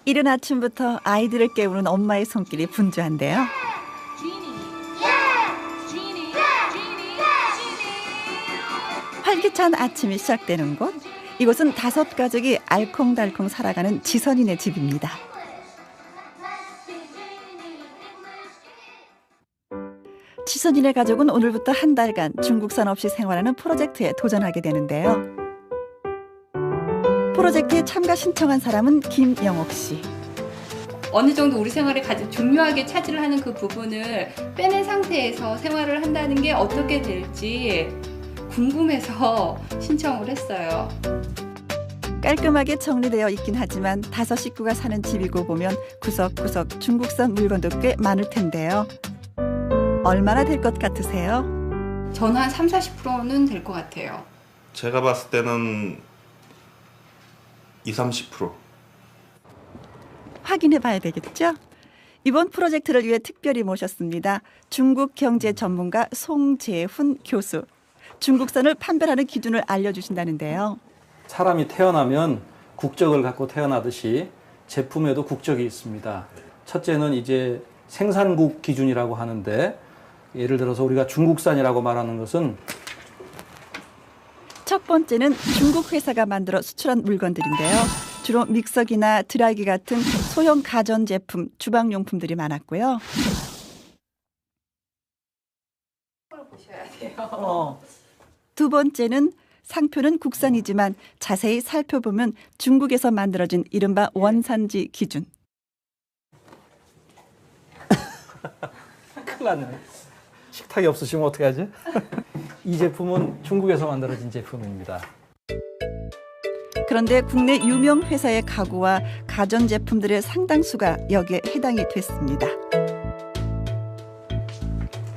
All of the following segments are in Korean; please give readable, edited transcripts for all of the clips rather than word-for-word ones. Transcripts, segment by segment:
이른 아침부터 아이들을 깨우는 엄마의 손길이 분주한데요. 활기찬 아침이 시작되는 곳. 이곳은 5가족이 알콩달콩 살아가는 지선이네 집입니다. 지선이네 가족은 오늘부터 한 달간 중국산 없이 생활하는 프로젝트에 도전하게 되는데요. 프로젝트에 참가 신청한 사람은 김영옥 씨. 어느 정도 우리 생활에 가장 중요하게 차지를 하는 그 부분을 빼낸 상태에서 생활을 한다는 게 어떻게 될지 궁금해서 신청을 했어요. 깔끔하게 정리되어 있긴 하지만 5 식구가 사는 집이고 보면 구석구석 중국산 물건도 꽤 많을 텐데요. 얼마나 될 것 같으세요? 저는 한 30-40%는 될 것 같아요. 제가 봤을 때는 20-30%. 확인해 봐야 되겠죠? 이번 프로젝트를 위해 특별히 모셨습니다. 중국 경제 전문가 송재훈 교수. 중국산을 판별하는 기준을 알려주신다는데요. 사람이 태어나면 국적을 갖고 태어나듯이 제품에도 국적이 있습니다. 첫째는 이제 생산국 기준이라고 하는데, 예를 들어서 우리가 중국산이라고 말하는 것은 첫 번째는 중국 회사가 만들어 수출한 물건들인데요. 주로 믹서기나 드라이기 같은 소형 가전제품, 주방용품들이 많았고요. 보셔야 돼요. 두 번째는 상표는 국산이지만 자세히 살펴보면 중국에서 만들어진 이른바 원산지 기준. 큰일 났네. 식탁이 없으시면 어떡하지? 이 제품은 중국에서 만들어진 제품입니다. 그런데 국내 유명 회사의 가구와 가전제품들의 상당수가 여기에 해당이 됐습니다.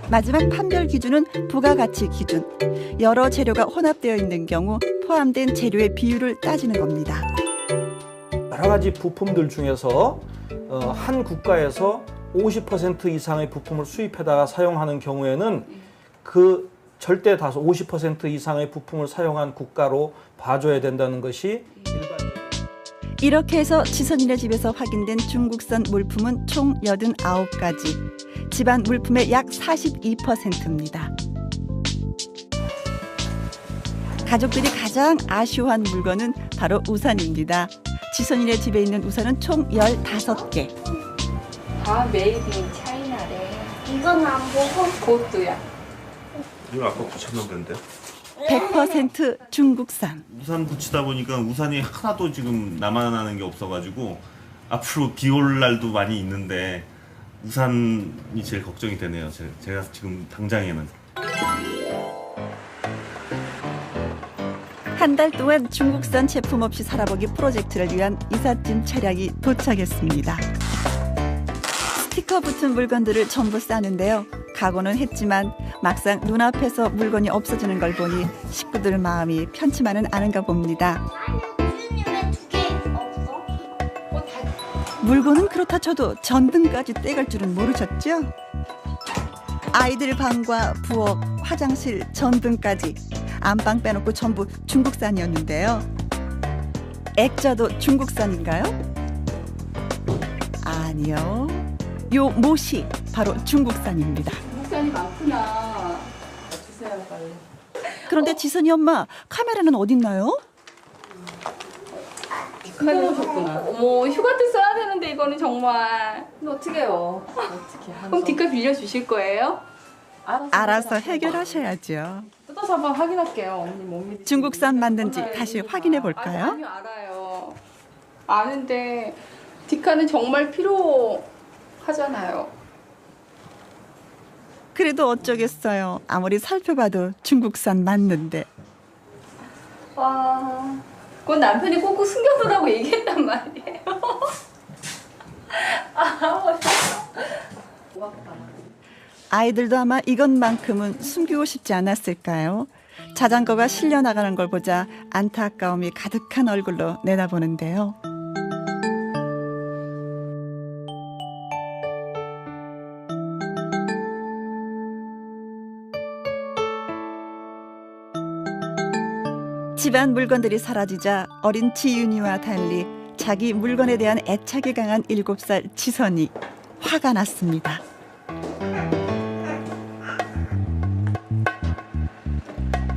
마지막 판별 기준은 부가가치 기준. 여러 재료가 혼합되어 있는 경우 포함된 재료의 비율을 따지는 겁니다. 여러 가지 부품들 중에서 한 국가에서 50% 이상의 부품을 수입해다가 사용하는 경우에는 그 절대 다수 50% 이상의 부품을 사용한 국가로 봐줘야 된다는 것이 일반적인. 이렇게 해서 지선이네 집에서 확인된 중국산 물품은 총 89가지. 집안 물품의 약 42%입니다. 가족들이 가장 아쉬워한 물건은 바로 우산입니다. 지선이네 집에 있는 우산은 총 15개. 다 메이드 인 차이나래. 이건 안 보고 그것도야. 이거 아까 붙였는데 100% 중국산. 우산 붙이다 보니까 우산이 하나도 지금 남아나는 게 없어가지고 앞으로 비 올 날도 많이 있는데 우산이 제일 걱정이 되네요. 제가 지금 당장에는. 한 달 동안 중국산 제품 없이 살아보기 프로젝트를 위한 이삿짐 차량이 도착했습니다. 스티커 붙은 물건들을 전부 싸는데요. 각오는 했지만 막상 눈앞에서 물건이 없어지는 걸 보니 식구들 마음이 편치만은 않은가 봅니다. 주인이 왜 2개 없어? 물건은 그렇다 쳐도 전등까지 떼갈 줄은 모르셨죠? 아이들 방과 부엌, 화장실, 전등까지 안방 빼놓고 전부 중국산이었는데요. 액자도 중국산인가요? 아니요. 요 못이 바로 중국산입니다. 중국산이 많구나. 주세요, 빨리. 그런데 지선이 엄마, 카메라는 어딨나요? 오셨구나. 어머, 휴가 때 써야 되는데 이거는 정말. 근데 어떻게 해요? 어떻게 하면서 그럼 뒷값 빌려주실 거예요? 알아서 해결하셔야죠. 뜯어서 한번 확인할게요. 언니 못 믿으시면. 중국산 맞는지 다시 확인해 볼까요? 아니요, 알아요. 아는데 뒷칸은 정말 필요하잖아요. 그래도 어쩌겠어요. 아무리 살펴봐도 중국산 맞는데. 와, 그건 남편이 꼭꼭 숨겨두라고 얘기했단 말이에요. 아이들도 아마 이것만큼은 숨기고 싶지 않았을까요? 자전거가 실려 나가는 걸 보자 안타까움이 가득한 얼굴로 내다보는데요. 집안 물건들이 사라지자 어린 지윤이와 달리 자기 물건에 대한 애착이 강한 7살 지선이 화가 났습니다.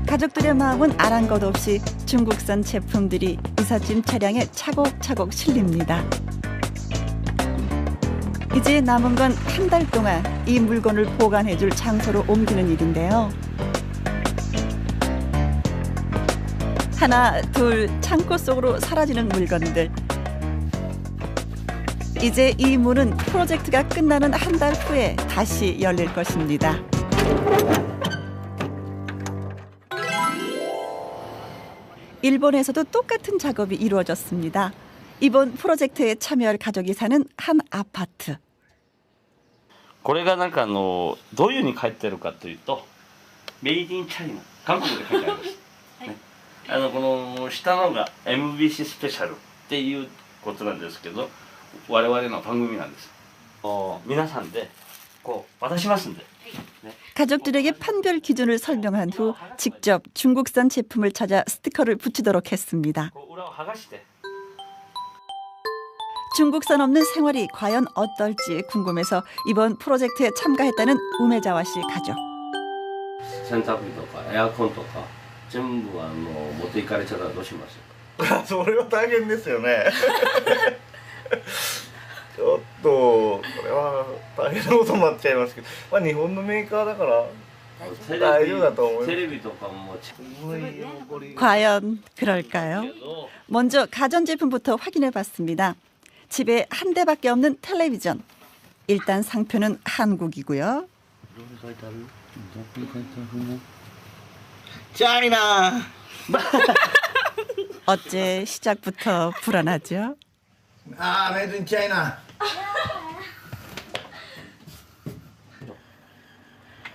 가족들의 마음은 아랑곳 없이 중국산 제품들이 이삿짐 차량에 차곡차곡 실립니다. 이제 남은 건 한 달 동안 이 물건을 보관해줄 장소로 옮기는 일인데요. 하나, 둘, 창고 속으로 사라지는 물건들. 이제 이 문은 프로젝트가 끝나는 한 달 후에 다시 열릴 것입니다. 일본에서도 똑같은 작업이 이루어졌습니다. 이번 프로젝트에 참여할 가족이 사는 한 아파트. これがなんかどういう風に書いてるかというとメイディンチャイナ韓国で書いてあります、ね、この下のが MBC スペシャルっていうことなんですけど我々の番組なんです皆さんでこう渡しますんで、ね、 가족들에게 판별 기준을 설명한 후 직접 중국산 제품을 찾아 스티커를 붙이도록 했습니다. こう裏を剥がして 중국산 없는 생활이 과연 어떨지 궁금해서 이번 프로젝트에 참가했다는 우메자와 씨 가족. 洗濯機とかエアコンとか全部持っていかれちゃったらどうします？それは大変ですよねちょっとこれは大変なことになっちゃいますけど、まあ、日本のメーカーだから大丈夫だと思います。テレビとかも 과연 그럴까요? 먼저 가전제품부터 확인해 봤습니다. 집에 한 대밖에 없는 텔레비전. 일단 상표는 한국이고요. 차이나. 어째 시작부터 불안하죠? 아, 메이드 인 차이나.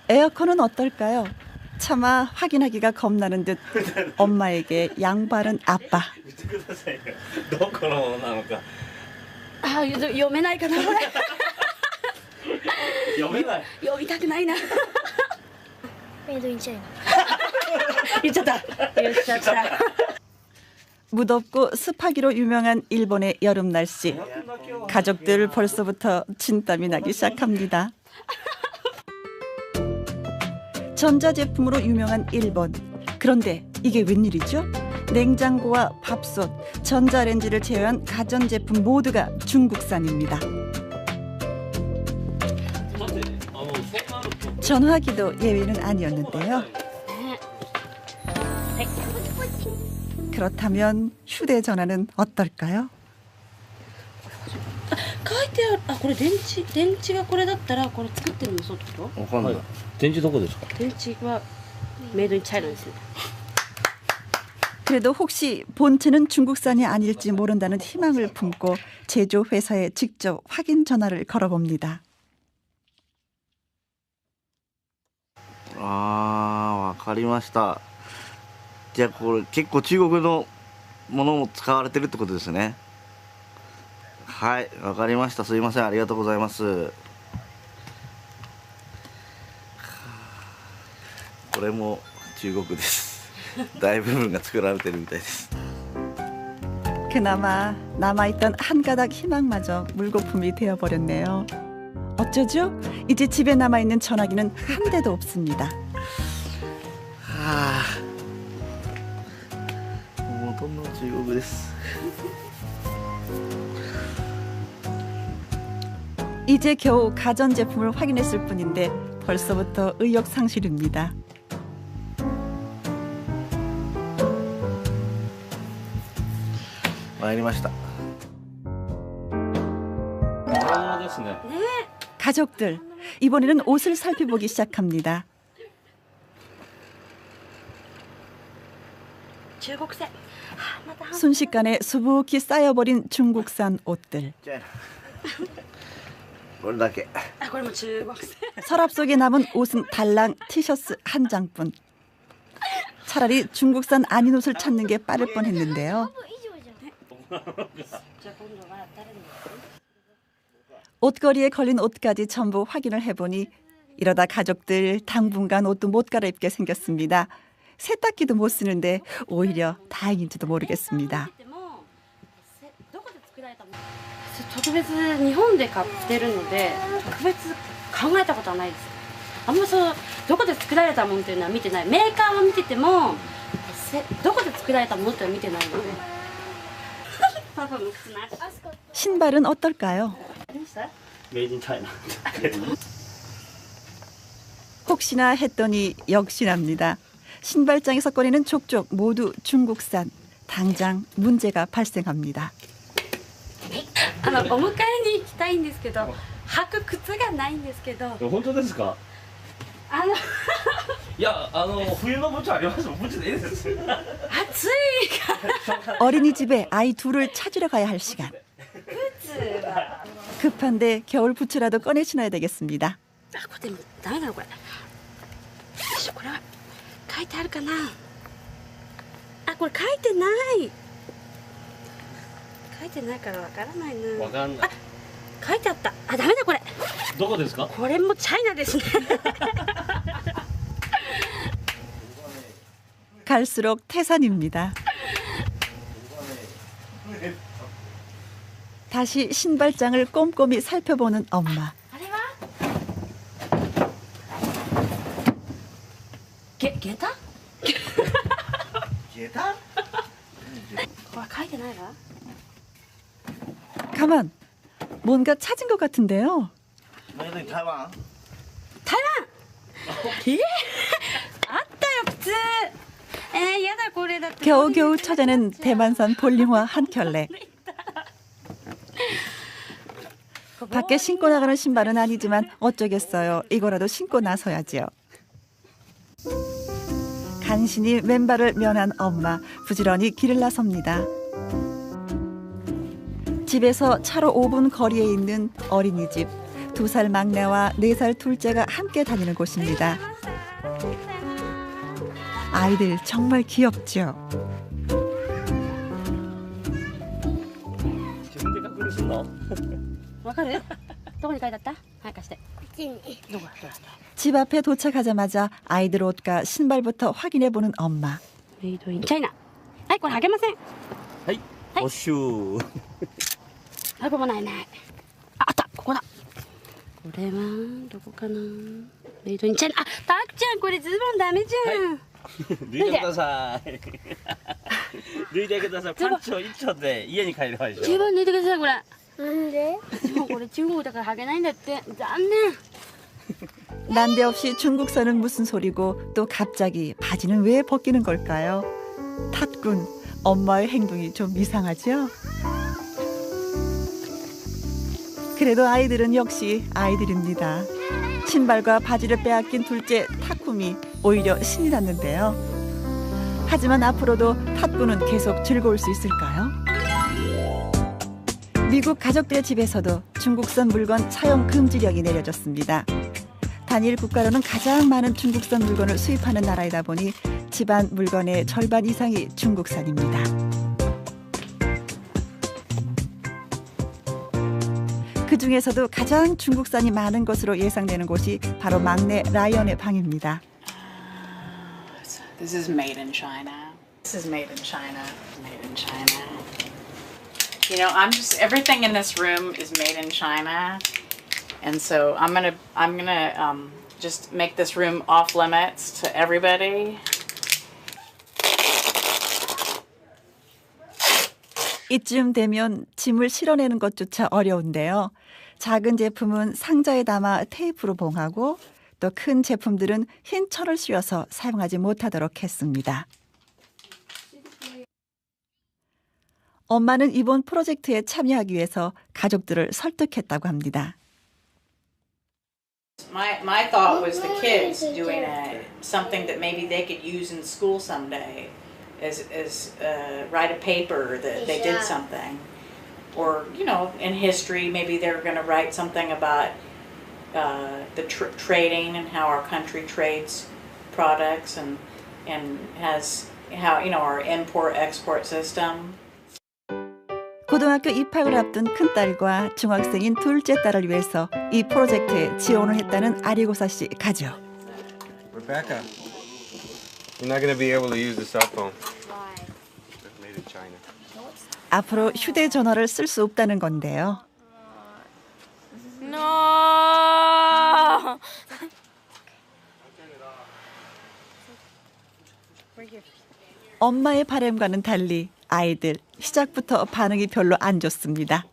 에어컨은 어떨까요? 차마 확인하기가 겁나는 듯 엄마에게 양보하는 아빠. どこのものなのかあ、読めないかなこれ。読めない読みたくないな。メイドインチャイナ。言っちゃった。言っちゃった。 무덥고 습하기로 유명한 일본의 여름 날씨. 가족들 벌써부터 진땀이 나기 시작합니다. 전자제품으로 유명한 일본. 그런데 이게 웬일이죠? 냉장고와 밥솥, 전자레인지를 제외한 가전제품 모두가 중국산입니다. 전화기도 예외는 아니었는데요. 그렇다면 휴대전화는 어떨까요? 書いてある。あ、これ電池がこれだったらこれ作ってるのそうってこと？わかんない電池どこですか電池はメイドインチャイナですね。 그래도 혹시 본체는 중국산이 아닐지 모른다는 희망을 품고 제조회사에 직접 확인 전화를 걸어봅니다. 아, わかりました。じゃあこれ結構中国のものも使われてるってことですね。はい、わかりました。すいません、ありがとうございます。これも中国です。大部分が作られてるみたいです。 그나마 남아있던 한 가닥 희망마저 물거품이 되어버렸네요. 어쩌죠? 이제 집에 남아있는 전화기는 한 대도 없습니다. はあ、もうほとんど中国です。 이제 겨우 가전제품을 확인했을 뿐인데 벌써부터 의욕상실입니다. 와이리마시다. 가족들, 이번에는 옷을 살펴보기 시작합니다. 중국산. 순식간에 수북히 쌓여버린 중국산 옷들. これだけ。あ、これも中国製。 서랍 속에 남은 옷은 달랑 티셔츠 한 장뿐. 차라리 중국산 아닌 옷을 찾는 게 빠를 뻔했는데요. 옷걸이에 걸린 옷까지 전부 확인을 해보니 이러다 가족들 당분간 옷도 못 갈아입게 생겼습니다. 세탁기도 못 쓰는데 오히려 다행인지도 모르겠습니다. 特別日本で買ってるので特別考えたことはないです。あんまそうどこで作られたものっていうのは見てない。メーカーは見ててもどこで作られたものっては見てないので。パパの靴なし。 신발은 어떨까요? メイドインチャイナ。 혹시나 했더니 역시납니다. 신발장에서 꺼내는 족족 모두 중국산. 당장 문제가 발생합니다. お迎えに行きたいんですけど履く靴がないんですけど本当ですか？いや冬のブチありますよ。ブチでいいです。暑いから 어린이집에 아이 둘을 찾으러 가야 할 시간. 靴は 급한데 겨울 부츠라도 꺼내 신어야 되겠습니다. あこれでもダメなのこれ。よいしょこれは書いてあるかな。あこれ書いてない。書いてないからわからないな。わかんない。書いてあった。あダメだこれ。どこですか？これもチャイナですね。 갈수록 태산입니다. 다시 신발장을 꼼꼼히 살펴보는 엄마. あれは下駄？下駄？これ書いてないわ。 가만. 뭔가 찾은 것 같은데요. メイドイン台湾？台湾あったよ普通やだこれだって 겨우겨우 찾아낸 대만산 볼링화 한 켤레. 밖에 신고 나가는 신발은 아니지만 어쩌겠어요. 이거라도 신고 나서야지요. 간신히 맨발을 면한 엄마. 부지런히 길을 나섭니다. 집에서 차로 5분 거리에 있는 어린이집. 2살 막내와 4살 둘째가 함께 다니는 곳입니다. 아이들 정말 귀엽죠. 自分で確認するの？わかるどこに書いてあったはい貸してこっちに。どこだ 집 앞에 도착하자마자 아이들 옷과 신발부터 확인해보는 엄마. メイドインチャイナはいこれあげませんはい。おしゅう。あここないないあったここだこれはどこかなメイドインチャイナあたっちゃんこれズボンダメじゃん、脱いでください。脱いでください。パンツを一丁で家に帰ればいいでしょ。ズボン脱いでくださいこれなんで？もうこれ中国だから履けないんだって残念 난데없이 중국산은 무슨 소리고 또 갑자기 바지는 왜 벗기는 걸까요? 탓군, 엄마의 행동이 좀 이상하죠? 그래도 아이들은 역시 아이들입니다. 신발과 바지를 빼앗긴 둘째 타쿠미 오히려 신이 났는데요. 하지만 앞으로도 탓군은 계속 즐거울 수 있을까요? 미국 가족들의 집에서도 중국산 물건 사용 금지령이 내려졌습니다. 단일 국가로는 가장 많은 중국산 물건을 수입하는 나라이다 보니 집안 물건의 절반 이상이 중국산입니다. 그 중에서도 가장 중국산이 많은 것으로 예상되는 곳이 바로 막내 라이언의 방입니다. This is made in China. This is made in China. Made in China. You know, everything in this room is made in China, and so I'm gonna just make this room off limits to everybody. 이쯤 되면 짐을 실어내는 것조차 어려운데요. 작은 제품은 상자에 담아 테이프로 봉하고 또 큰 제품들은 흰 철을 씌워서 사용하지 못하도록 했습니다. 엄마는 이번 프로젝트에 참여하기 위해서 가족들을 설득했다고 합니다. My thought was the kids doing something that maybe they could use in school someday, as write a paper that they did something, or you know, in history maybe they're going to write something about the trading and how our country trades products and has how you know our import-export system. 고등학교 입학을 앞둔 큰딸과 중학생인 둘째 딸을 위해서 이 프로젝트에 지원을 했다는 아리고사 씨 가족. Rebecca, you're not going to be able to use the cell phone. Why? Made in China. 앞으로 휴대전화를 쓸 수 없다는 건데요. 엄마의 바람과는 달리 아이들 시작부터 반응이 별로 안 좋습니다.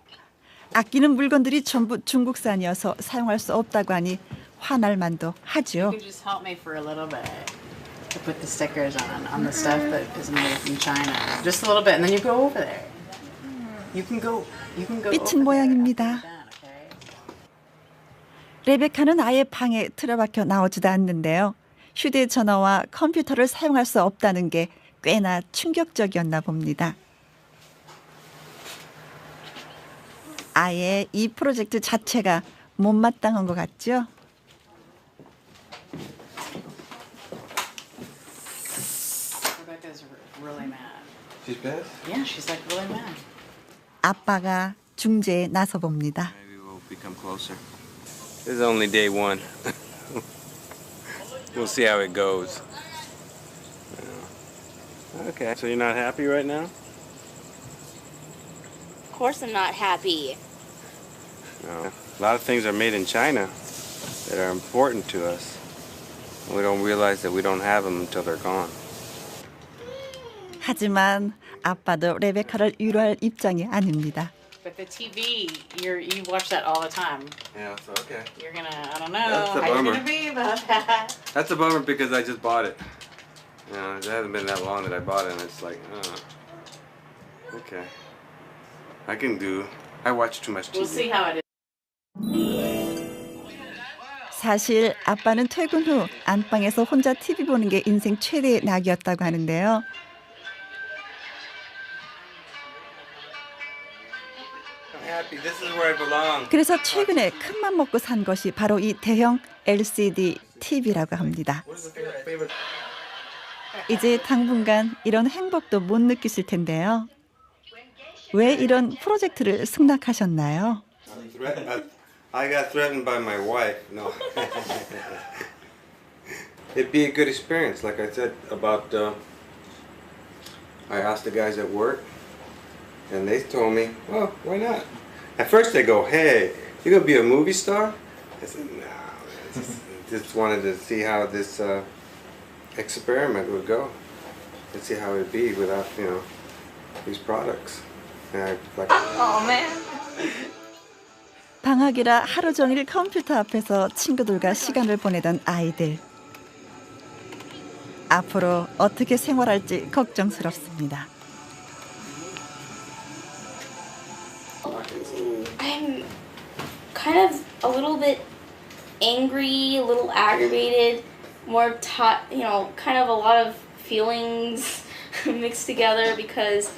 아끼는 물건들이 전부 중국산이어서 사용할 수 없다고 하니 화날 만도 하죠. You could just help me for a little bit to put the stickers on the stuff that is made from China. Just a little bit, and then you go over there. You can go 삐친 over 모양입니다. there. Okay? 레베카는 아예 방에 틀어박혀 나오지도 않는데요. 휴대전화와 컴퓨터를 사용할 수 없다는 게 꽤나 충격적이었나 봅니다. 아예 이 프로젝트 자체가 못마땅한 것 같죠? Rebecca's really mad. She's pissed? Yeah, she's like really mad. 아빠가 중재에 나서 봅니다. Maybe we'll become closer. This is only day one. We'll see how it goes. Okay, so you're not happy right now? Of course I'm not happy. No. A lot of things are made in China that are important to us. We don't realize that we don't have them until they're gone. 하지만 아빠도 레베카를 위로할 입장이 아닙니다. But the TV, you watch that all the time. Yeah, so okay. You're gonna, I don't That's know, a how you bummer. gonna be about that. That's a bummer because I just bought it. You know, it hasn't been that long that I bought it, and it's like, okay. I watch too much TV. We'll see how it is. 사실 아빠는 퇴근 후 안방에서 혼자 TV 보는 게 인생 최대의 낙이었다고 하는데요. I'm happy. This is where I belong. 그래서 최근에 큰맘 먹고 산 것이 바로 이 대형 LCD TV라고 합니다. 이제 당분간 이런 행복도 못 느끼실 텐데요. 왜 이런 프로젝트를 승낙하셨나요? I got threatened by my wife. No. It'd be a good experience, like I said about. I asked the guys at work, and they told me, "Well, why not?" At first, they go, "Hey, you gonna be a movie star?" I said, "No, just wanted to see how this experiment would go, and see how it'd be without, these products." And I like. Oh man. 방학이라 하루 종일 컴퓨터 앞에서 친구들과 시간을 보내던 아이들. 앞으로 어떻게 생활할지 걱정스럽습니다. I'm kind of a little bit angry, a little aggravated, more kind of a lot of feelings mixed together because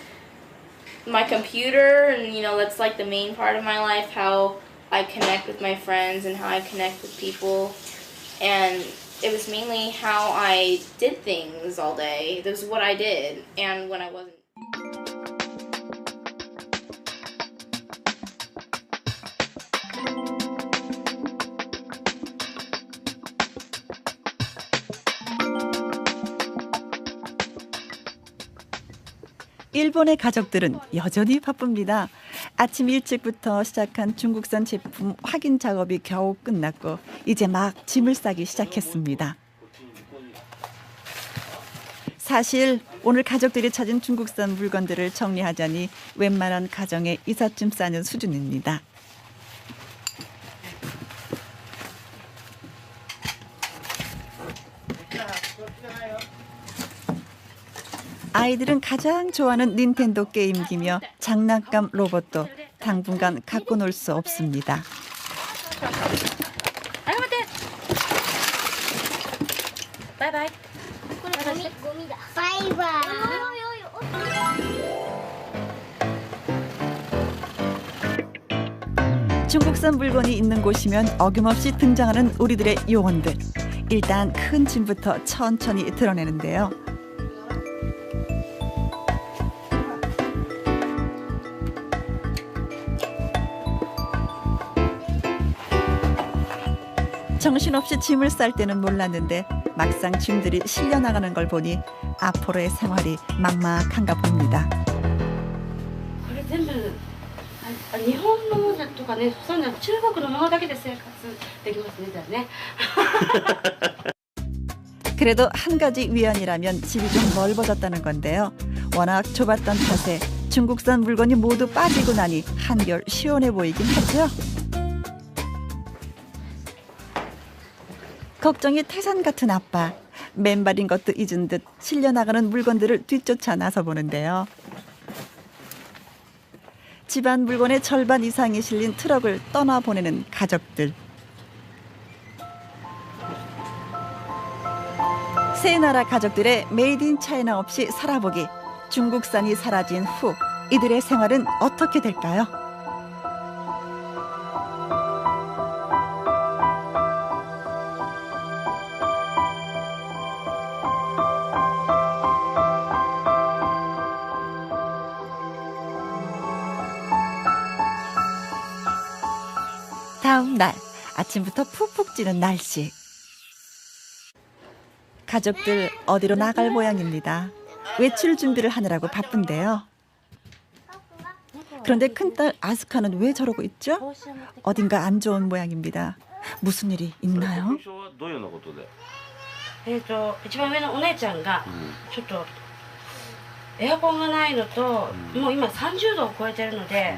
my computer and that's like the main part of my life, how I connect with my friends and how I connect with people, and it was mainly how I did things all day. This is what I did, and when I wasn't. 일본의 가족들은 여전히 바쁩니다. 아침 일찍부터 시작한 중국산 제품 확인 작업이 겨우 끝났고 이제 막 짐을 싸기 시작했습니다. 사실 오늘 가족들이 찾은 중국산 물건들을 정리하자니 웬만한 가정에 이삿짐 싸는 수준입니다. 아이들은 가장 좋아하는 닌텐도 게임기며 장난감 로봇도 당분간 갖고 놀 수 없습니다. 바이바이. 고미다. 바이바이. 중국산 물건이 있는 곳이면 어김없이 등장하는 우리들의 요원들. 일단 큰 짐부터 천천히 드러내는데요. 정신없이 짐을 쌀 때는 몰랐는데 막상 짐들이 실려나가는 걸 보니 앞으로의 생활이 막막한가 봅니다. これ全部日本のものとかね、そういうの中国のものだけで生活できますね、じゃあね。 그래도 한 가지 위안이라면 집이 좀 넓어졌다는 건데요. 워낙 좁았던 탓에 중국산 물건이 모두 빠지고 나니 한결 시원해 보이긴 하죠. 걱정이 태산 같은 아빠. 맨발인 것도 잊은 듯 실려나가는 물건들을 뒤쫓아 나서 보는데요. 집안 물건의 절반 이상이 실린 트럭을 떠나보내는 가족들. 세 나라 가족들의 메이드 인 차이나 없이 살아보기. 중국산이 사라진 후 이들의 생활은 어떻게 될까요? 다음 날 아침부터 푹푹 찌는 날씨. 가족들 어디로 나갈 모양입니다. 외출 준비를 하느라고 바쁜데요. 그런데 큰딸 아스카는 왜 저러고 있죠? 어딘가 안 좋은 모양입니다. 무슨 일이 있나요? どういうようなことで一番上のお姉ちゃんがちょっとエアコンがないのと、もう今30度を超えてるので、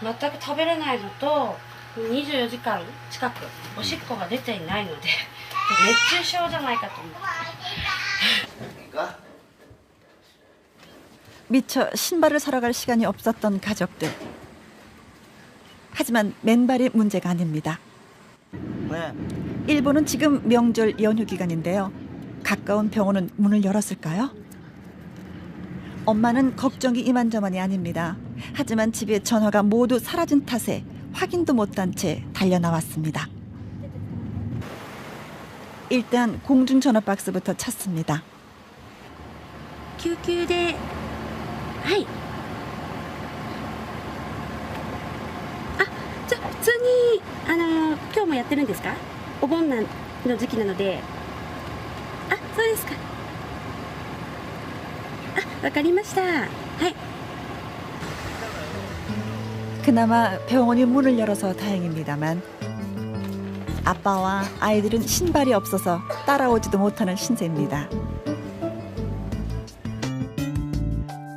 全く食べれないのと、24時間近くおしっこが出ていないので熱中症じゃないかと思って。 미처 신발을 사러 갈 시간이 없었던 가족들. 하지만 맨발이 문제가 아닙니다. 일본은 지금 명절 연휴 기간인데요. 가까운 병원은 문을 열었을까요? 엄마는 걱정이 이만저만이 아닙니다. 하지만 집에 전화가 모두 사라진 탓에 확인도 못한 채 달려나왔습니다. 일단 공중전화 박스부터 찾습니다. 救急ではいじゃあ普通に今日もやってるんですか？お盆の時期なので。そうですか。わかりました。はい。 그나마 병원이 문을 열어서 다행입니다만 아빠와 아이들은 신발이 없어서 따라오지도 못하는 신세입니다.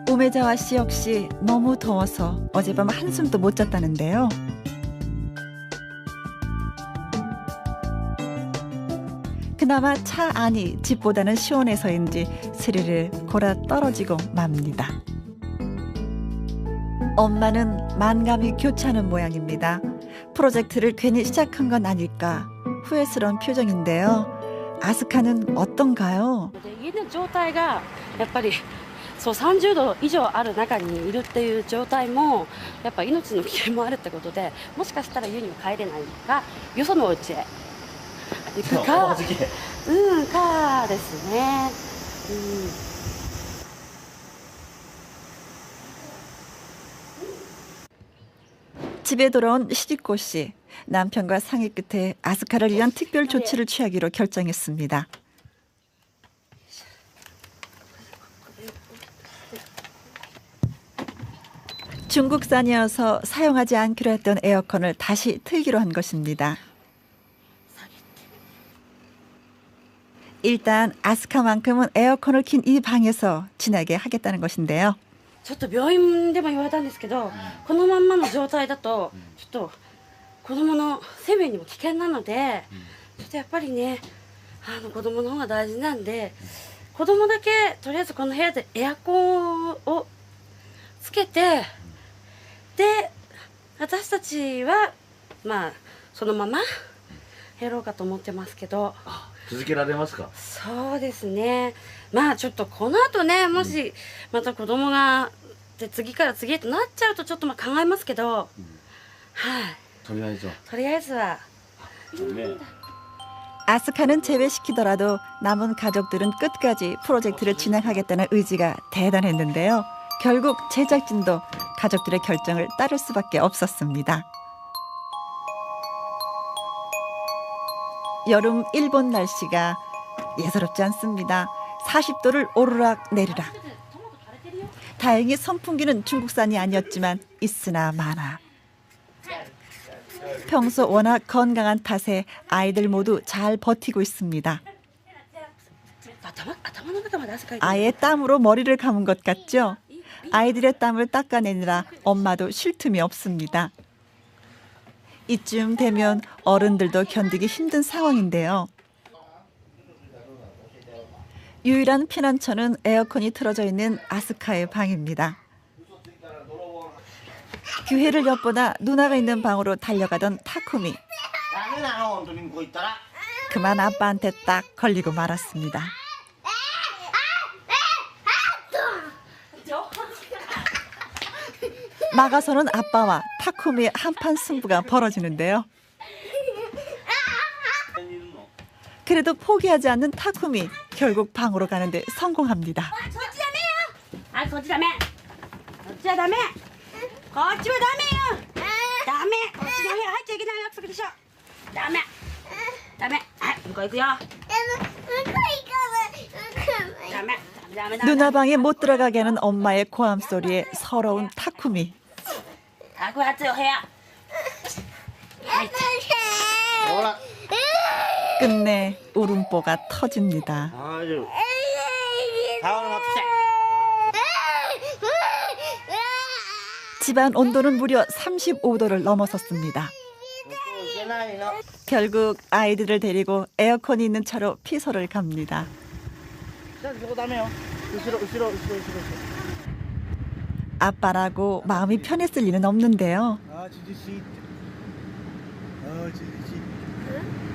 우메자와 씨 역시 너무 더워서 어젯밤 한숨도 못 잤다는데요. 그나마 차 안이 집보다는 시원해서인지 스르르 골아 떨어지고 맙니다. 엄마는 만감이 교차하는 모양입니다. 프로젝트를 괜히 시작한 건 아닐까 후회스러운 표정인데요. 아스카는 어떤가요? 家の状態がやっぱりそう30度以上ある中にいるっていう状態もやっぱ命の危険もあるってことで、もしかしたら家にも帰れないか、よそのお家へ行くか、かですね。집에 돌아온 시리코 씨. 남편과 상의 끝에 아스카를 위한 특별 조치를 취하기로 결정했습니다. 중국산이어서 사용하지 않기로 했던 에어컨을 다시 틀기로 한 것입니다. 일단 아스카만큼은 에어컨을 킨 이 방에서 지내게 하겠다는 것인데요. ちょっと病院でも言われたんですけど、このまんまの状態だとちょっと子供の生命にも危険なので、ちょっとやっぱりね、子供の方が大事なんで、子供だけとりあえずこの部屋でエアコンをつけて、で私たちはまあそのままやろうかと思ってますけど。続けられますか？そうですね。まあちょっとこの後ね、もしまた子供がで次から次へとなっちゃうとちょっとまあ考えますけど、はい。とりあえずは。 아스카는 제외시키더라도 남은 가족들은 끝까지 프로젝트를 진행하겠다는 의지가 대단했는데요. 결국 제작진도 가족들의 결정을 따를 수밖에 없었습니다. 여름 일본 날씨가 예사롭지 않습니다. 40도를 오르락 내리락. 다행히 선풍기는 중국산이 아니었지만 있으나 마나. 평소 워낙 건강한 탓에 아이들 모두 잘 버티고 있습니다. 頭の中まで汗かいてる。 아예 땀으로 머리를 감은 것 같죠? 아이들의 땀을 닦아내느라 엄마도 쉴 틈이 없습니다. 이쯤 되면 어른들도 견디기 힘든 상황인데요. 유일한 피난처는 에어컨이 틀어져 있는 아스카의 방입니다. 기회를 엿보다 누나가 있는 방으로 달려가던 타쿠미. 그만 아빠한테 딱 걸리고 말았습니다. 나가서는 아빠와 타쿠미의 한판 승부가 벌어지는데요. 그래도 포기하지 않는 타쿠미. 결국 방으로 가는데 성공합니다. はい、こっちダメ。こっちはダメ。こっちはダメよ。ダメ。こっちの部屋入っちゃいけない約束でしょ。ダメ。ダメ。はい、向こう行くよ。ダメ。ダメ。 누나 방에 못 들어가게 하는 엄마의 고함 소리에 서러운 타쿠미. あ、これ暑いお部屋。はい。 끝내 울음보가 터집니다. 집안 온도는 무려 35도를 넘어섰습니다. 결국 아이들을 데리고 에어컨이 있는 차로 피서를 갑니다. 아빠라고 마음이 편했을 리는 없는데요.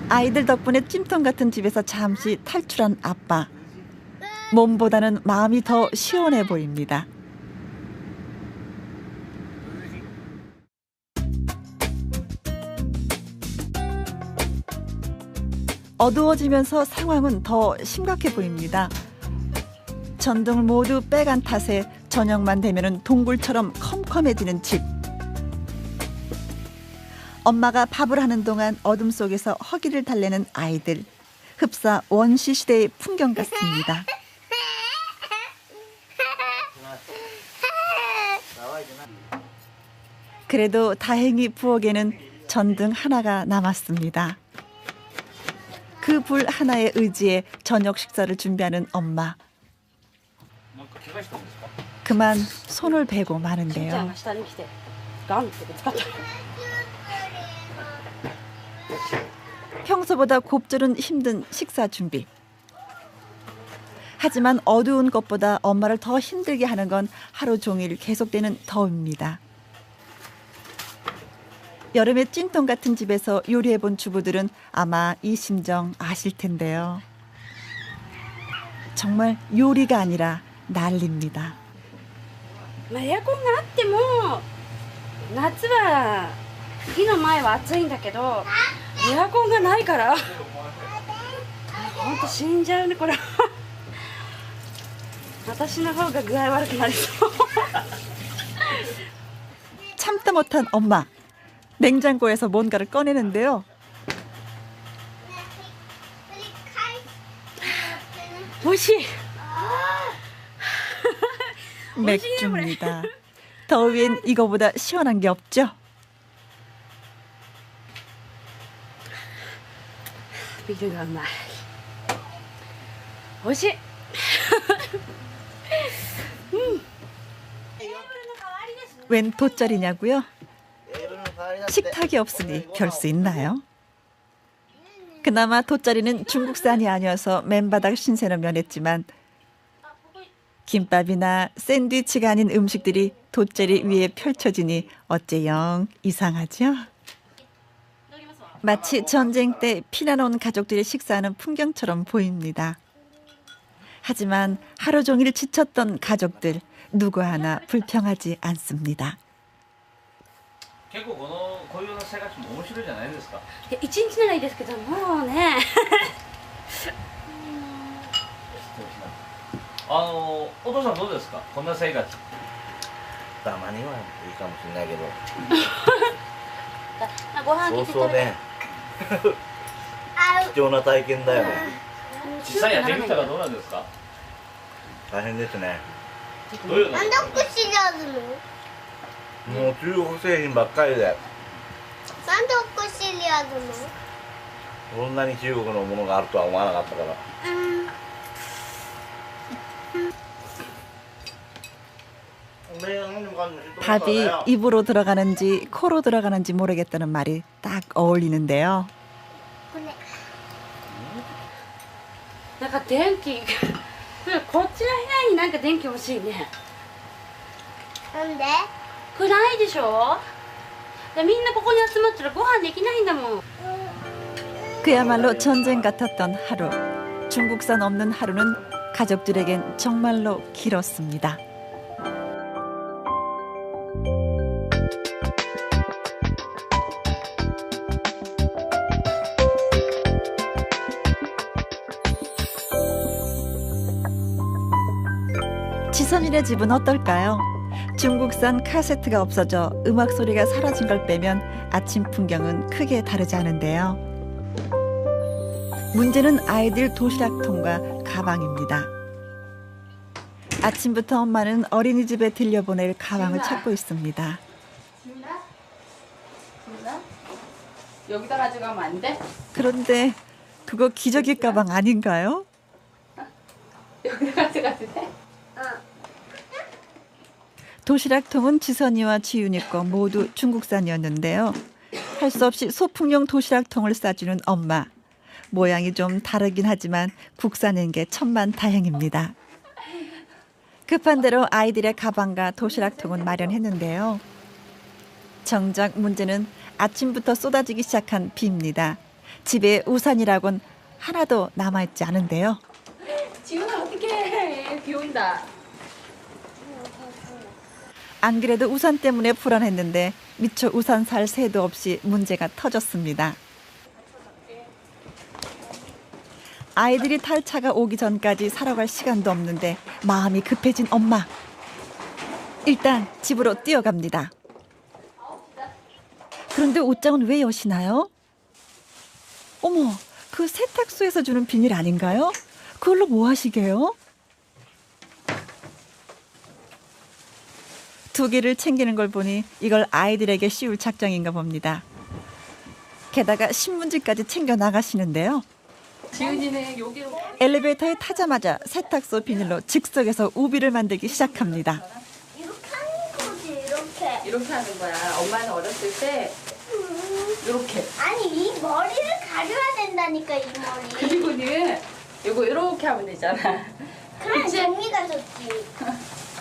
아이들 덕분에 찜통 같은 집에서 잠시 탈출한 아빠. 몸보다는 마음이 더 시원해 보입니다. 어두워지면서 상황은 더 심각해 보입니다. 전등을 모두 빼간 탓에 저녁만 되면은 동굴처럼 컴컴해지는 집. 엄마가 밥을 하는 동안 어둠 속에서 허기를 달래는 아이들. 흡사 원시 시대의 풍경 같습니다. 그래도 다행히 부엌에는 전등 하나가 남았습니다. 그 불 하나에 의지해 저녁 식사를 준비하는 엄마. 그만 손을 베고 마는데요. 평소보다 곱절은 힘든 식사 준비. 하지만 어두운 것보다 엄마를 더 힘들게 하는 건 하루 종일 계속되는 더위입니다. 여름에 찜통 같은 집에서 요리해본 주부들은 아마 이 심정 아실 텐데요. 정말 요리가 아니라 난리입니다. エアコンがあっても夏は火の前は暑いんだけどエアコンがないから本当死んじゃうねこれ私の方が具合悪くなりそう 참다 못한 엄마. 냉장고에서 뭔가를 꺼내는데요. 오이시. 맥주입니다. 더위엔 이거보다 시원한 게 없죠. 비주가うまい. 오이시. 웬 돗자리냐고요? 식탁이 없으니 별 수 있나요? 그나마 돗자리는 중국산이 아니어서 맨바닥 신세는 면했지만 김밥이나 샌드위치가 아닌 음식들이 돗자리 위에 펼쳐지니 어째 영 이상하죠? 마치 전쟁 때 피난 온 가족들이 식사하는 풍경처럼 보입니다. 하지만 하루 종일 지쳤던 가족들 누구 하나 불평하지 않습니다. 結構こういう生活も面白いじゃないですか。一日ならいいですけどもうねお父さんどうですかこんな生活。たまにはいいかもしれないけどご飯そうそうね貴重な体験だよね実際やってみたらどうなんですか大変ですねどういうのなんでお薬あるのもう中国製品ばっかりでなんでお薬あるのこんなに中国のものがあるとは思わなかったから 밥이 입으로 들어가는지 코로 들어가는지 모르겠다는 말이 딱 어울리는데요. なんか電気こっちの部屋になんか電気欲しいね。なんで暗いでしょ。みんなここに集まったらご飯できないんだもん。 그야말로 전쟁 같았던 하루. 중국산 없는 하루는 가족들에겐 정말로 길었습니다. 지선이네 집은 어떨까요? 중국산 카세트가 없어져 음악 소리가 사라진 걸 빼면 아침 풍경은 크게 다르지 않은데요. 문제는 아이들 도시락통과 가방입니다. 아침부터 엄마는 어린이집에 들려보낼 가방을 찾고 있습니다. 지훈아? 여기다 가져가면 안 돼? 그런데 그거 기저귀 가방 아닌가요? 여기다 가져가도 돼? 도시락통은 지선이와 지윤이 거 모두 중국산이었는데요. 할 수 없이 소풍용 도시락통을 싸주는 엄마. 모양이 좀 다르긴 하지만 국산인 게 천만다행입니다. 급한 대로 아이들의 가방과 도시락통은 마련했는데요. 정작 문제는 아침부터 쏟아지기 시작한 비입니다. 집에 우산이라곤 하나도 남아있지 않은데요. 지훈아 어떡해. 비 온다. 안 그래도 우산 때문에 불안했는데 미처 우산 살 새도 없이 문제가 터졌습니다. 아이들이 탈 차가 오기 전까지 사러 갈 시간도 없는데 마음이 급해진 엄마. 일단 집으로 뛰어갑니다. 그런데 옷장은 왜 여시나요? 어머, 그 세탁소에서 주는 비닐 아닌가요? 그걸로 뭐 하시게요? 두 개를 챙기는 걸 보니 이걸 아이들에게 씌울 작정인가 봅니다. 게다가 신문지까지 챙겨 나가시는데요. 지훈이는 여기로 엘리베이터에 타자마자 세탁소 비닐로 즉석에서 우비를 만들기 시작합니다. 이렇게 하는 거지 이렇게. 이렇게 하는 거야. 엄마는 어렸을 때 이렇게. 아니 이 머리를 가려야 된다니까 이 머리. 그리고는 이거 이렇게 하면 되잖아. 그럼 그치? 정리가 좋지.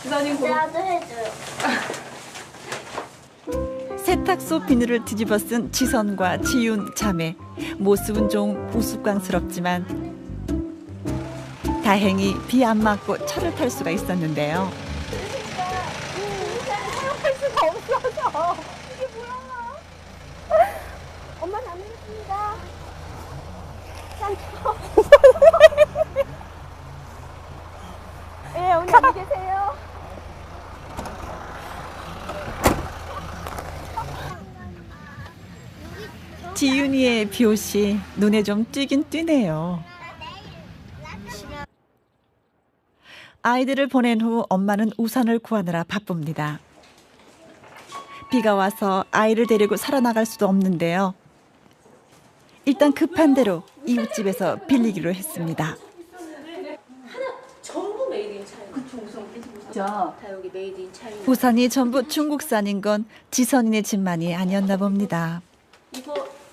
지선이 고 나도 해줘요. 세탁소 비닐을 뒤집어 쓴 지선과 지윤 자매. 모습은 좀 우스꽝스럽지만 다행히 비 안 맞고 차를 탈 수가 있었는데요. 사용할 수가 없어서. 이게 뭐야? 엄마 다녀오겠습니다. 예, 오늘 안녕히 계세요. 지윤이의 비옷이 눈에 좀 띄긴 띄네요. 아이들을 보낸 후 엄마는 우산을 구하느라 바쁩니다. 비가 와서 아이를 데리고 살아나갈 수도 없는데요. 일단 급한 대로 이웃집에서 빌리기로 했습니다. 전부 메이드 인 차이나. 그쵸, 진짜. 다 여기 메이드 인 차이나. 우산이 전부 중국산인 건 지선이네 집만이 아니었나 봅니다.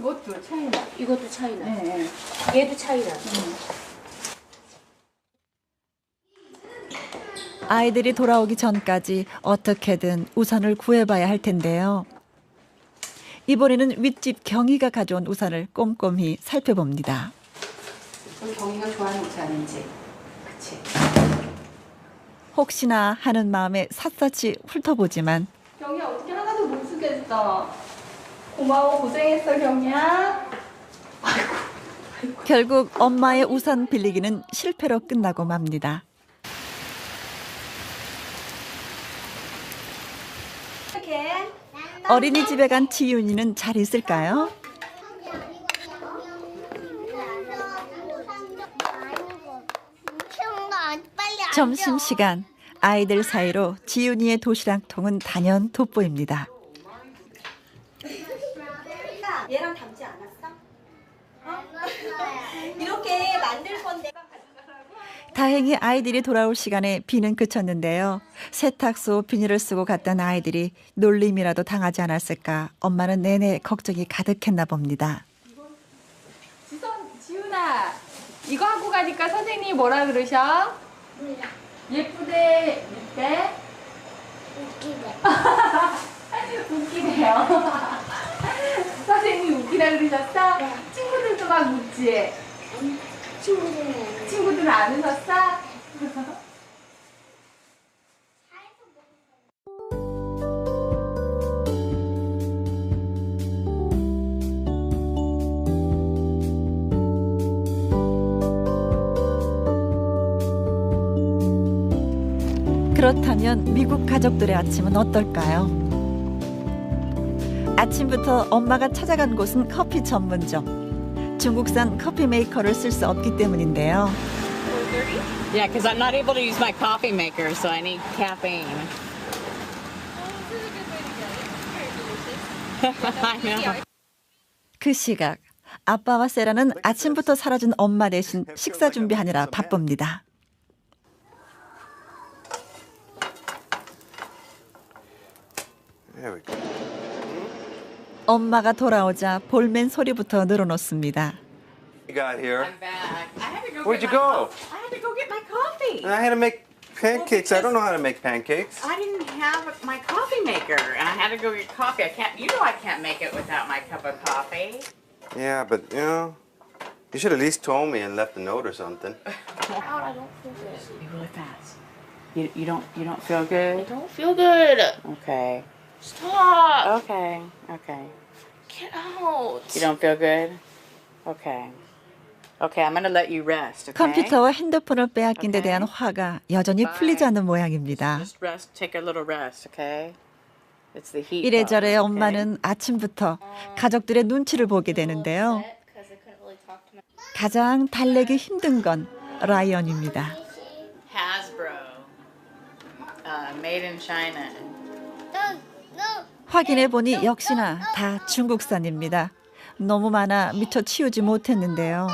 이것도 차이나. 이것도 차이나. 네. 얘도 차이나. 아이들이 돌아오기 전까지 어떻게든 우산을 구해봐야 할 텐데요. 이번에는 윗집 경희가 가져온 우산을 꼼꼼히 살펴봅니다. 우리 경이가 좋아하는 우산인지. 그치. 혹시나 하는 마음에 샅샅이 훑어보지만 경이야 어떻게 하나도 못 쓰겠어. 고마워 고생했어 경이야. 결국 엄마의 우산 빌리기는 실패로 끝나고 맙니다. 어린이집에 간 지윤이는 잘 있을까요? 점심시간 아이들 사이로 지윤이의 도시락통은 단연 돋보입니다. 얘랑 닮지 않았어? 어? 이렇게 만들 건데. 다행히 아이들이 돌아올 시간에 비는 그쳤는데요. 세탁소 비닐을 쓰고 갔던 아이들이 놀림이라도 당하지 않았을까 엄마는 내내 걱정이 가득했나 봅니다. 지훈아, 이거 하고 가니까 선생님이 뭐라 그러셔? 몰라. 예쁘대, 밑에? 웃기네. 웃기네요. 선생님이 웃기다 그러셨어? 네. 친구들도 막 웃지? 친구들은 안 웃었어? 그렇다면 미국 가족들의 아침은 어떨까요? 아침부터 엄마가 찾아간 곳은 커피 전문점. 중국산 커피 메이커를 쓸 수 없기 때문인데요. Yeah, because I'm not able to use my coffee maker, so I need caffeine. I know. 그 시각 아빠와 세라는 아침부터 사라진 엄마 대신 식사 준비하느라 바쁩니다. There we go. 엄마가 돌아오자 볼멘 소리부터 늘어놓습니다. You got here. I'm back. I had to go Where'd get you my go? I had to go get my coffee. I had to make pancakes. I don't know how to make pancakes. I didn't have my coffee maker, and I had to go get coffee. I can't. You know, I can't make it without my cup of coffee. Yeah, but you know, you should at least told me and left a note or something. I don't feel good. Be really fast. You don't feel good. I don't feel good. Okay. Stop. Okay. Okay. Get out. You don't feel good. Okay. Okay, I'm gonna let you rest. Okay. 컴퓨터와 핸드폰을 빼앗긴 데 대한 화가 여전히 풀리지 않는 모양입니다. Just rest. Take a little rest. Okay. It's the heat. 이래저래 problem, okay? 엄마는 아침부터 가족들의 눈치를 보게 되는데요. 가장 달래기 힘든 건 라이언입니다. Hasbro. Made in China. 확인해 보니 역시나 다 중국산입니다. 너무 많아 미처 치우지 못했는데요.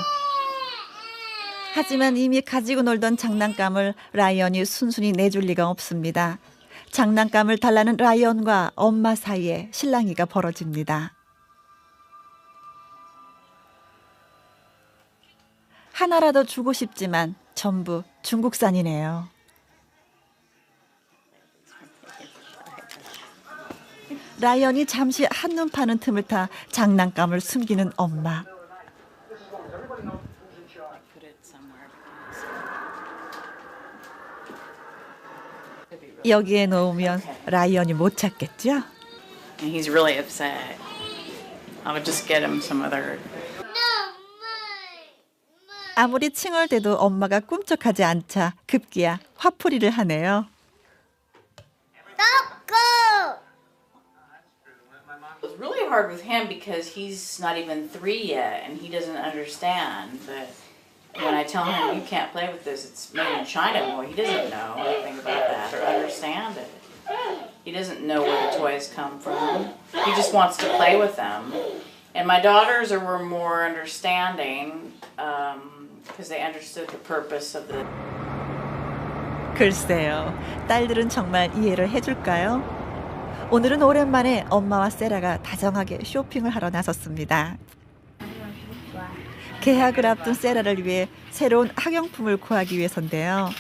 하지만 이미 가지고 놀던 장난감을 라이언이 순순히 내줄 리가 없습니다. 장난감을 달라는 라이언과 엄마 사이에 실랑이가 벌어집니다. 하나라도 주고 싶지만 전부 중국산이네요. 라이언이 잠시 한눈 파는 틈을 타 장난감을 숨기는 엄마. 여기에 놓으면 라이언이 못 찾겠죠? And he's really upset. I'll just get him some other. 아무리 칭얼대도 엄마가 꿈쩍하지 않자 급기야 화풀이를 하네요. It was really hard with him because he's not even 3 yet and he doesn't understand that when I tell him you can't play with this, it's made in China, well, he doesn't know anything about that or understand it. He doesn't know where the toys come from. He just wants to play with them. And my daughters were more understanding because they understood the purpose of the. 글쎄요, 딸들은 정말 이해를 해줄까요? 오늘은 오랜만에 엄마와 세라가 다정하게 쇼핑을 하러 나섰습니다. 개학을 앞둔 세라를 위해 새로운 학용품을 구하기 위해서인데요.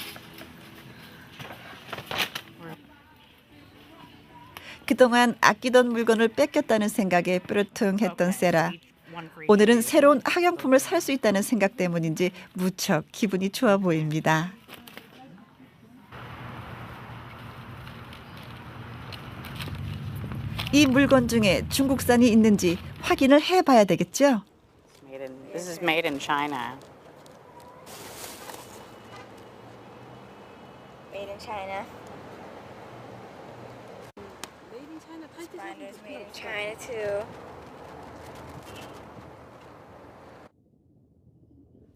그동안 아끼던 물건을 뺏겼다는 생각에 뾰루퉁했던 세라. 오늘은 새로운 학용품을 살 수 있다는 생각 때문인지 무척 기분이 좋아 보입니다. 이 물건 중에 중국산이 있는지 확인을 해봐야 되겠죠? This is made in China. Made in China. Binders made in China too.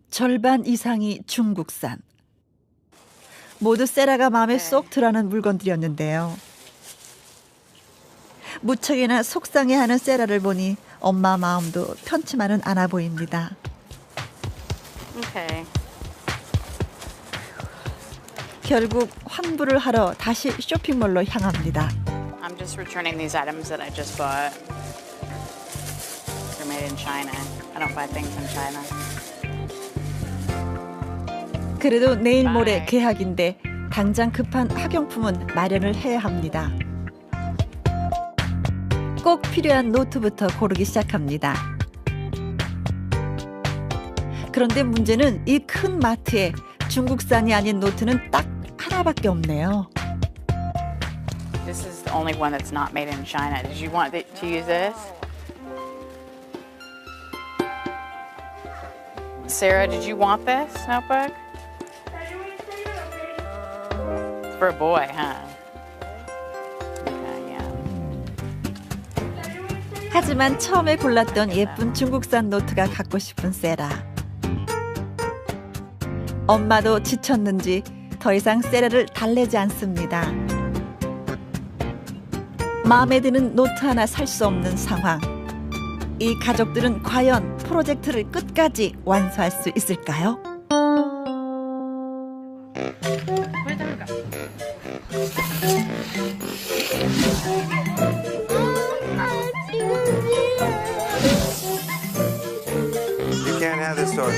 절반 이상이 중국산. 모두 세라가 마음에 쏙 들어하는 물건들이었는데요. 무척이나 속상해하는 세라를 보니 엄마 마음도 편치만은 않아 보입니다. Okay. 결국 환불을 하러 다시 쇼핑몰로 향합니다. I'm just returning these items that I just bought. They're made in China. I don't buy things in China. 그래도 내일 모레 개학인데 당장 급한 학용품은 마련을 해야 합니다. 꼭 필요한 노트부터 고르기 시작합니다. 그런데 문제는 이 큰 마트에 중국산이 아닌 노트는 딱 하나밖에 없네요. This is the only one that's not made in China. Did you want to use this? Sarah, did you want this notebook? It's for a boy, huh? Okay, yeah. 하지만 처음에 골랐던 예쁜 중국산 노트가 갖고 싶은 세라. 엄마도 지쳤는지 더 이상 세라를 달래지 않습니다. 마음에 드는 노트 하나 살 수 없는 상황. 이 가족들은 과연 프로젝트를 끝까지 완수할 수 있을까요? You can't have this toy.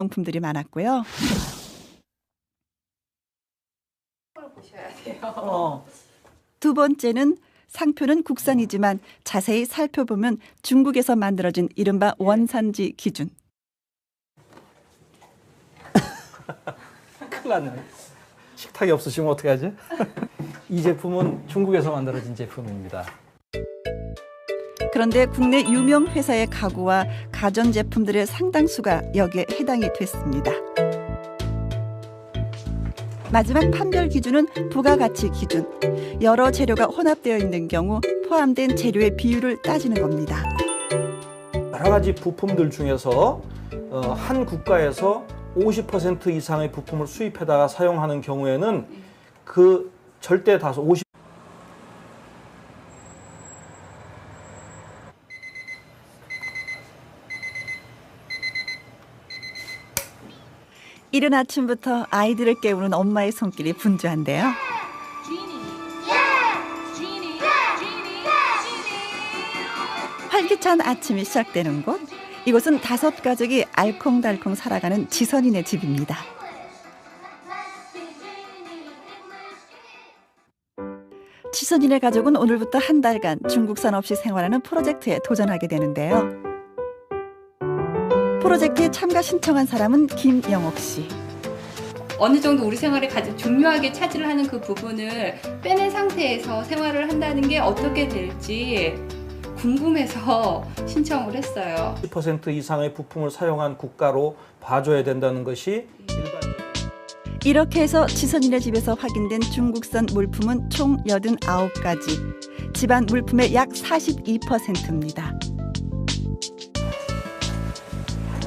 용품들이 많았고요. 두 번째는 상표는 국산이지만 자세히 살펴보면 중국에서 만들어진 이른바 원산지 기준. 큰일 났네. 식탁이 없으시면 어떡하지? 이 제품은 중국에서 만들어진 제품입니다. 그런데 국내 유명 회사의 가구와 가전제품들의 상당수가 여기에 해당이 됐습니다. 마지막 판별 기준은 부가가치 기준. 여러 재료가 혼합되어 있는 경우 포함된 재료의 비율을 따지는 겁니다. 여러 가지 부품들 중에서 한 국가에서 50% 이상의 부품을 수입해다가 사용하는 경우에는 그 절대 다수 50% 이른 아침부터 아이들을 깨우는 엄마의 손길이 분주한데요. 활기찬 아침이 시작되는 곳. 이곳은 5가족이 알콩달콩 살아가는 지선이네 집입니다. 지선이네 가족은 오늘부터 한 달간 중국산 없이 생활하는 프로젝트에 도전하게 되는데요. 프로젝트에 참가 신청한 사람은 김영옥 씨. 어느 정도 우리 생활에 가장 중요하게 차지를 하는 그 부분을 빼낸 상태에서 생활을 한다는 게 어떻게 될지 궁금해서 신청을 했어요. 10% 이상의 부품을 사용한 국가로 봐줘야 된다는 것이 일반적인. 이렇게 해서 지선이네 집에서 확인된 중국산 물품은 총 89가지. 집안 물품의 약 42%입니다.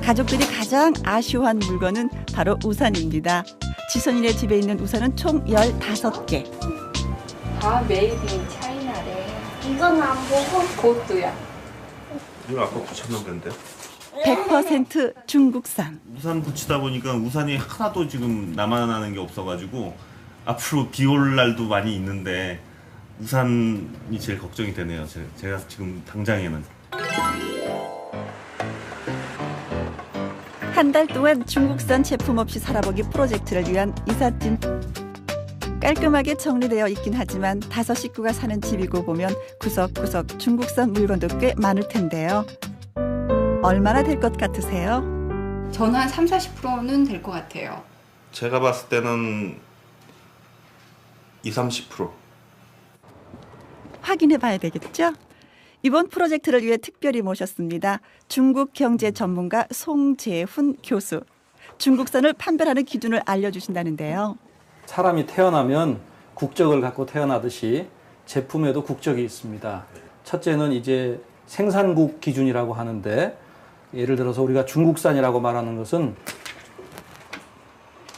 가족들이 가장 아쉬워한 물건은 바로 우산입니다. 지선이네 집에 있는 우산은 총 15개. 다 메이드 인 차이나래. 이건 안 보고 그것도야. 이거 아까 붙였는데 100% 중국산. 우산 붙이다 보니까 우산이 하나도 지금 남아나는 게 없어가지고 앞으로 비 올 날도 많이 있는데 우산이 제일 걱정이 되네요. 제가 지금 당장에는. 한 달 동안 중국산 제품 없이 살아보기 프로젝트를 위한 이삿짐. 깔끔하게 정리되어 있긴 하지만 5 식구가 사는 집이고 보면 구석구석 중국산 물건도 꽤 많을 텐데요. 얼마나 될 것 같으세요? 저는 한 30-40%는 될 것 같아요. 제가 봤을 때는 20-30%. 확인해 봐야 되겠죠? 이번 프로젝트를 위해 특별히 모셨습니다. 중국 경제 전문가 송재훈 교수. 중국산을 판별하는 기준을 알려주신다는데요. 사람이 태어나면 국적을 갖고 태어나듯이 제품에도 국적이 있습니다. 첫째는 이제 생산국 기준이라고 하는데 예를 들어서 우리가 중국산이라고 말하는 것은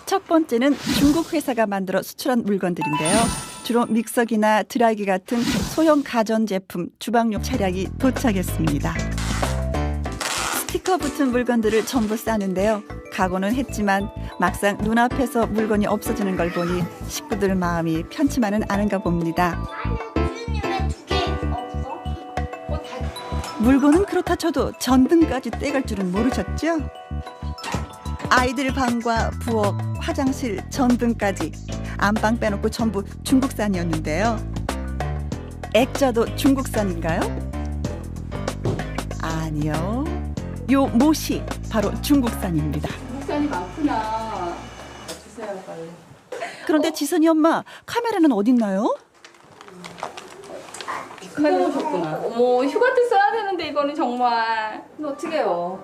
첫 번째는 중국 회사가 만들어 수출한 물건들인데요. 주로 믹서기나 드라이기 같은 소형 가전제품, 주방용 차량이 도착했습니다. 스티커 붙은 물건들을 전부 싸는데요. 각오는 했지만 막상 눈앞에서 물건이 없어지는 걸 보니 식구들 마음이 편치만은 않은가 봅니다. 물건은 그렇다 쳐도 전등까지 떼갈 줄은 모르셨죠? 아이들 방과 부엌, 화장실, 전등까지 안방 빼놓고 전부 중국산이었는데요. 액자도 중국산인가요? 아니요. 요 못이 바로 중국산입니다. 중국산이 많구나. 주세요 빨리. 그런데 지선이 엄마, 카메라는 어딨나요? 카메라 줬구나. 어머 휴가 때 써야 되는데 이거는 정말. 이거 어떻게 해요?